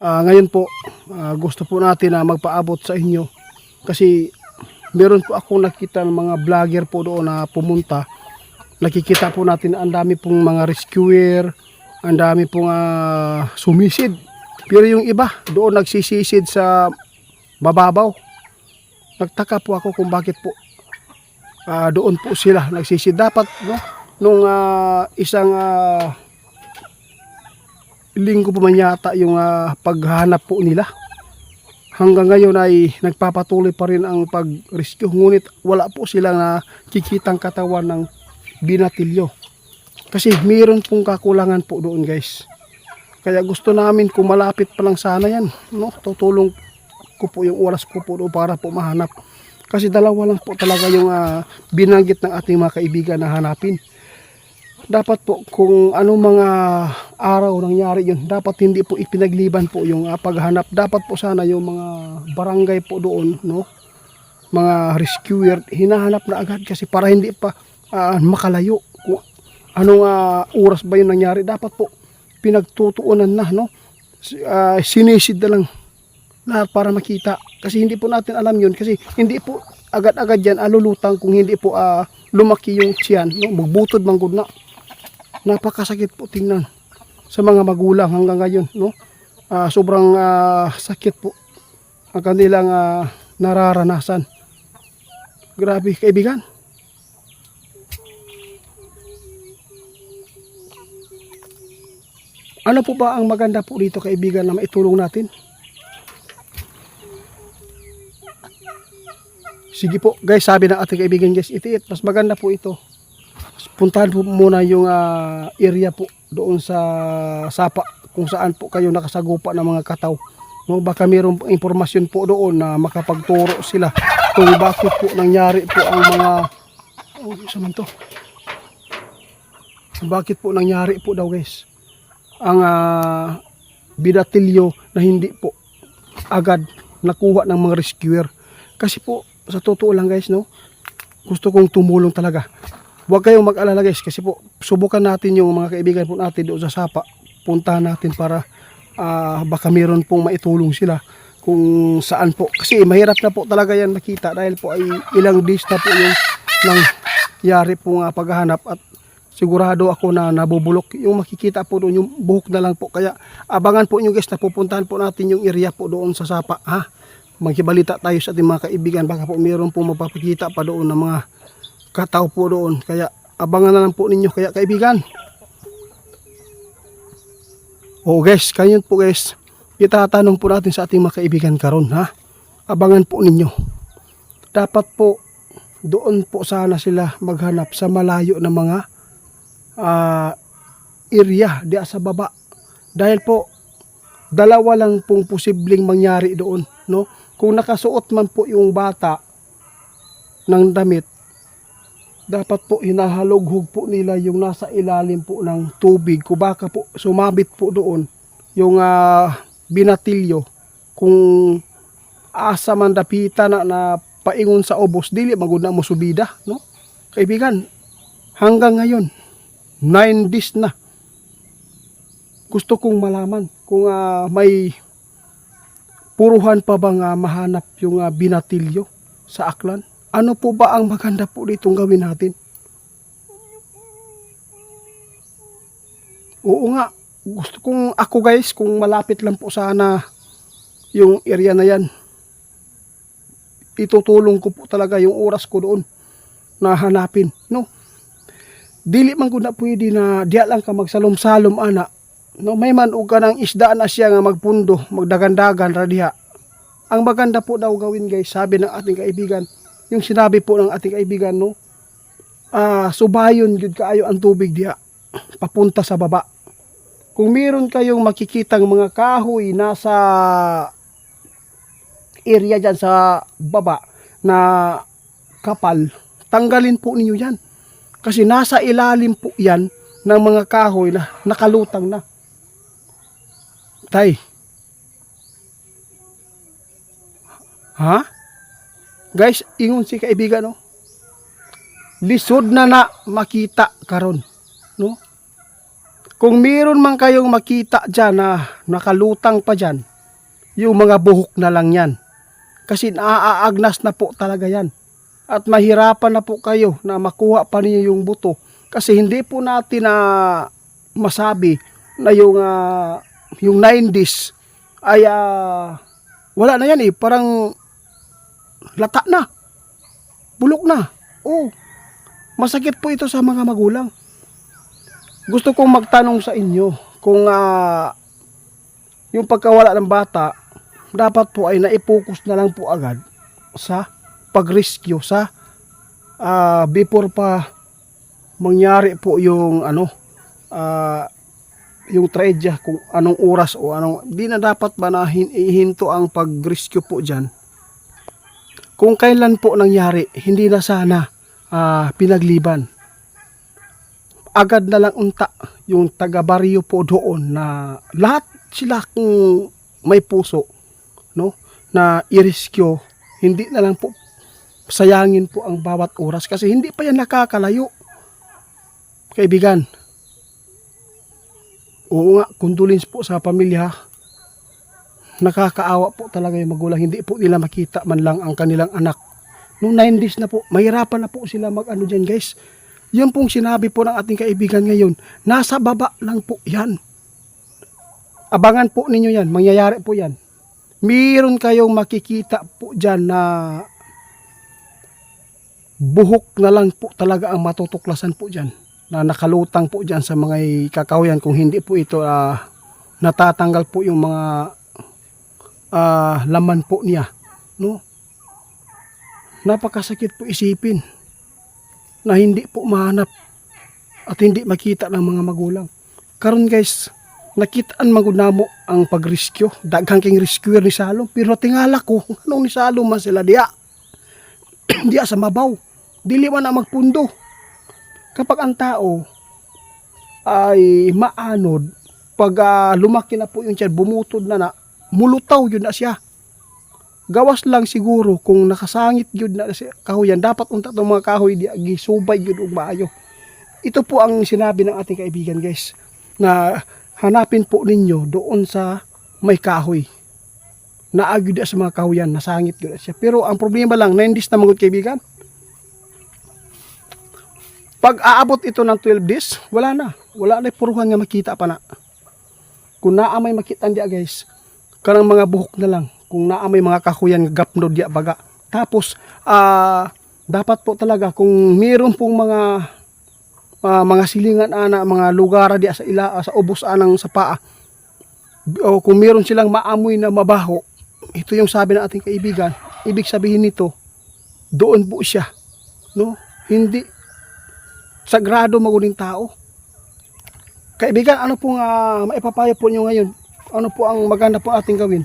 Ngayon po, gusto po natin na magpaabot sa inyo kasi meron po akong nakita ng mga vlogger po doon na pumunta. Nakikita po natin ang dami pong mga rescuer, ang dami pong sumisid. Pero yung iba doon nagsisisid sa mababaw. Nagtaka po ako kung bakit po doon po sila nagsisid. Dapat no, nung isang linggo po man yata yung paghanap po nila. Hanggang ngayon ay nagpapatuloy pa rin ang pag-rescue. Ngunit wala po silang nakikitang katawan ng binatilyo. Kasi mayroon pong kakulangan po doon, guys. Kaya gusto namin kung malapit pa lang sana yan. No? Tutulong ko po yung oras ko po doon para po mahanap. Kasi dalawa lang po talaga yung binanggit ng ating mga kaibigan na hanapin. Dapat po kung anong mga araw nangyari yun, dapat hindi po ipinagliban po yung paghanap. Dapat po sana yung mga barangay po doon, no, mga rescuer, hinahanap na agad kasi para hindi pa makalayo. Kung anong oras ba yun nangyari, dapat po pinagtutuunan na, no, sinisid na lang lahat para makita. Kasi hindi po natin alam yun, kasi hindi po agad-agad yan alulutang kung hindi po lumaki yung tiyan, no, magbutod manggod na. Napakasakit po tingnan sa mga magulang hanggang ngayon, no? Sobrang sakit po ang kanilang nararanasan. Grabe, kaibigan. Ano po ba ang maganda po dito, kaibigan, na maitulong natin? Sige po, guys, sabi ng ating kaibigan, guys, itiit, mas maganda po ito. Puntahan po muna yung area po doon sa sapa kung saan po kayo nakasagupa ng mga kataw. No, baka mayroong impormasyon po doon na makapagturo sila kung bakit po nangyari po ang mga bakit po nangyari po daw, guys, ang binatilyo na hindi po agad nakuha ng mga rescuer. Kasi po sa totoo lang, guys, no, gusto kong tumulong talaga. Huwag kayong mag-alala, guys, kasi po subukan natin yung mga kaibigan po natin doon sa sapa. Puntahan natin para baka meron pong maitulong sila kung saan po. Kasi mahirap na po talaga yan makita dahil po ay ilang days na po yung nangyari pong paghahanap at sigurado ako na nabubulok. Yung makikita po doon yung buhok na lang po. Kaya abangan po nyo, guys, na pupuntahan po natin yung area po doon sa sapa. Magkibalita tayo sa ating mga kaibigan. Baka po meron pong mapapakita pa doon ng mga kataw po doon. Kaya abangan na lang po ninyo, kaya kaibigan. Guys, kanyan po, guys, itatanong po natin sa ating mga kaibigan karon, abangan po ninyo. Dapat po doon po sana sila maghanap sa malayo na mga area diya sa baba. Dahil po dalawa lang pong posibleng mangyari doon, no? Kung nakasuot man po yung bata ng damit, dapat po hinahalughog po nila yung nasa ilalim po ng tubig. Kung baka po sumabit po doon yung binatilyo, kung asa man dapita na paingon sa ubos, dili magud na mo subida, no? Kaibigan, hanggang ngayon 9 days na. Gusto kong malaman kung may puruhan pa bang mahanap yung binatilyo sa Aklan. Ano po ba ang maganda po ditong gawin natin? Oo nga, gusto kong ako, guys, kung malapit lang po sana yung area na yan, itutulong ko po talaga yung oras ko doon na hanapin, no? Dili man ko na pwede na diya lang ka magsalom-salom, ana, no? May manog ka ng isda na siya nga magpundo, magdagandagan radiha. Ang maganda po daw gawin, guys, sabi ng ating kaibigan, yung sinabi po ng ating kaibigan, no, subayon yun kaayo ang tubig diha papunta sa baba. Kung meron kayong makikitang mga kahoy nasa area dyan sa baba na kapal, tanggalin po ninyo yan. Kasi nasa ilalim po yan ng mga kahoy na nakalutang na. Tay. Guys, ingon si kaibigan, no? Lisod na makita karon, no? Kung meron man kayong makita dyan na nakalutang pa dyan, yung mga buhok na lang yan. Kasi naaagnas na po talaga yan. At mahirapan na po kayo na makuha pa niyo yung buto. Kasi hindi po natin na masabi na yung 90s ay wala na yan eh. Parang lata na. Bulok na. Oh, masakit po ito sa mga magulang. Gusto kong magtanong sa inyo kung yung pagkawala ng bata, dapat po ay naipokus na lang po agad sa pag-rescue sa before pa mangyari po yung yung tragedya, kung anong oras o anong, di na dapat ba na ihinto ang pag-rescue po dyan. Kung kailan po nangyari, hindi na sana pinagliban. Agad na lang unta yung taga-baryo po doon na lahat sila kung may puso, no, na i-rescue, hindi na lang po sayangin po ang bawat oras kasi hindi pa yan nakakalayo. Kaibigan, oo nga, condolence po sa pamilya. Nakakaawa po talaga yung magulang, hindi po nila makita man lang ang kanilang anak. Noong 90s na po, mahirapan na po sila mag-ano dyan, guys. Yun pong sinabi po ng ating kaibigan ngayon, nasa baba lang po yan. Abangan po ninyo yan, mangyayari po yan. Mayroon kayong makikita po dyan na buhok na lang po talaga ang matutuklasan po dyan. Na nakalutang po dyan sa mga kakahuyan, kung hindi po ito natatanggal po yung mga laman po niya. No? Napakasakit po isipin na hindi po mahanap at hindi makita ng mga magulang. Karon guys, nakitaan magunamo ang pag-rescue. Daghang king rescuer ni Salom. Pero tingala ko, anong ni Salom man sila diya? Diya sa mabaw. Dili man na magpundo. Kapag ang tao ay maanod, pag lumaki na po yung tiyan, bumutod na mulutaw yun na siya. Gawas lang siguro kung nakasangit yun na si kahoyan, dapat unta itong mga kahoy di gisubay yun ug maayo. Ito po ang sinabi ng ating kaibigan, guys, na hanapin po ninyo doon sa may kahoy. Naagyo sa mga kahoyan, nasangit yun siya. Pero ang problema lang, 90s na mga kaibigan. Pag aabot ito ng 12 days, wala na. Wala na puruhan nga makita pa na. Kung naamay makita diya, guys, kanang mga buhok na lang. Kung naamay mga kahuyan gapno diya baga. Tapos dapat po talaga kung mayroon pong mga silingan mga lugar diya sa sa ubos anang sa paa. O kung mayroon silang maamoy na mabaho, ito yung sabi ng ating kaibigan, ibig sabihin nito, doon po siya. No? Hindi sagrado maguling tao. Kaibigan, ano pong maipapayo po nyo ngayon? Ano po ang maganda po ating gawin?